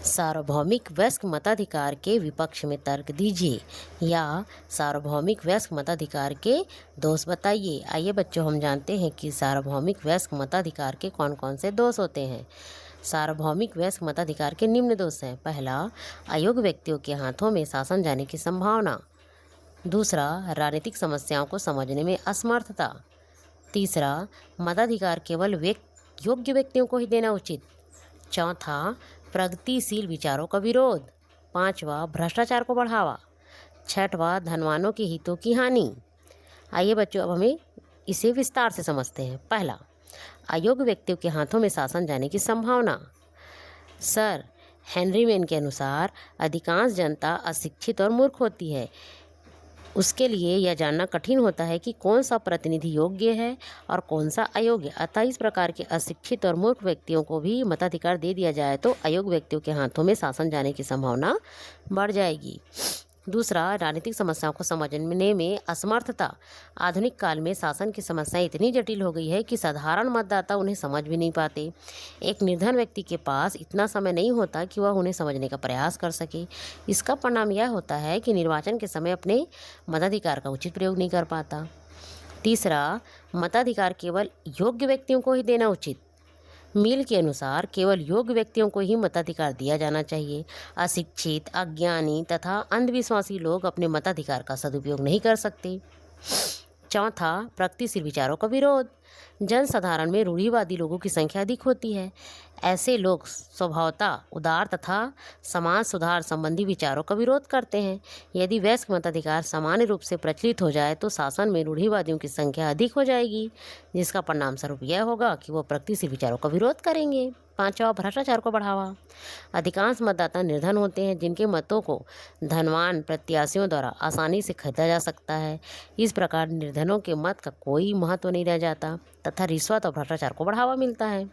सार्वभौमिक वयस्क मताधिकार के विपक्ष में तर्क दीजिए या सार्वभौमिक वयस्क मताधिकार के दोष बताइए। आइए बच्चों, हम जानते हैं कि सार्वभौमिक वयस्क मताधिकार के कौन कौन से दोष होते हैं। सार्वभौमिक वयस्क मताधिकार के निम्न दोष हैं। पहला, अयोग्य व्यक्तियों के हाथों में शासन जाने की संभावना। दूसरा, राजनीतिक समस्याओं को समझने में असमर्थता। तीसरा, मताधिकार केवल योग्य व्यक्तियों को ही देना उचित। चौथा, प्रगतिशील विचारों का विरोध। पांचवा, भ्रष्टाचार को बढ़ावा। छठवां, धनवानों के हितों की हानि। आइए बच्चों, अब हमें इसे विस्तार से समझते हैं। पहला, अयोग्य व्यक्तियों के हाथों में शासन जाने की संभावना। सर हेनरी मैन के अनुसार अधिकांश जनता अशिक्षित और मूर्ख होती है। उसके लिए यह जानना कठिन होता है कि कौन सा प्रतिनिधि योग्य है और कौन सा अयोग्य। अतः इस प्रकार के अशिक्षित और मूर्ख व्यक्तियों को भी मताधिकार दे दिया जाए तो अयोग्य व्यक्तियों के हाथों में शासन जाने की संभावना बढ़ जाएगी। दूसरा, राजनीतिक समस्याओं को समझने में असमर्थता। आधुनिक काल में शासन की समस्याएं इतनी जटिल हो गई है कि साधारण मतदाता उन्हें समझ भी नहीं पाते। एक निर्धन व्यक्ति के पास इतना समय नहीं होता कि वह उन्हें समझने का प्रयास कर सके। इसका परिणाम यह होता है कि निर्वाचन के समय अपने मताधिकार का उचित प्रयोग नहीं कर पाता। तीसरा, मताधिकार केवल योग्य व्यक्तियों को ही देना उचित। मिल के अनुसार केवल योग्य व्यक्तियों को ही मताधिकार दिया जाना चाहिए। अशिक्षित, अज्ञानी तथा अंधविश्वासी लोग अपने मताधिकार का सदुपयोग नहीं कर सकते। चौथा, प्रगतिशील विचारों का विरोध। जनसाधारण में रूढ़िवादी लोगों की संख्या अधिक होती है। ऐसे लोग स्वभावतः उदार तथा समाज सुधार संबंधी विचारों का विरोध करते हैं। यदि वयस्क मताधिकार सामान्य रूप से प्रचलित हो जाए तो शासन में रूढ़िवादियों की संख्या अधिक हो जाएगी, जिसका परिणाम स्वरूप यह होगा कि वो प्रगतिशील विचारों का विरोध करेंगे। पांचवा, भ्रष्टाचार को बढ़ावा। अधिकांश मतदाता निर्धन होते हैं, जिनके मतों को धनवान प्रत्याशियों द्वारा आसानी से खरीदा जा सकता है। इस प्रकार निर्धनों के मत का कोई महत्व नहीं रह जाता तथा रिश्वत और भ्रष्टाचार को बढ़ावा मिलता है।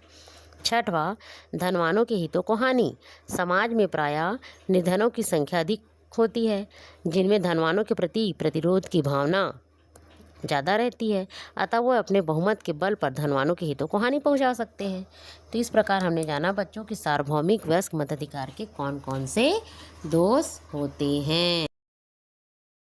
छठवां, धनवानों के हितों को हानि। समाज में प्रायः निर्धनों की संख्या अधिक होती है, जिनमें धनवानों के प्रति प्रतिरोध की भावना ज़्यादा रहती है। अतः वो अपने बहुमत के बल पर धनवानों के हितों को हानि पहुंचा सकते हैं। तो इस प्रकार हमने जाना बच्चों कि सार्वभौमिक वयस्क मताधिकार के कौन कौन से दोष होते हैं।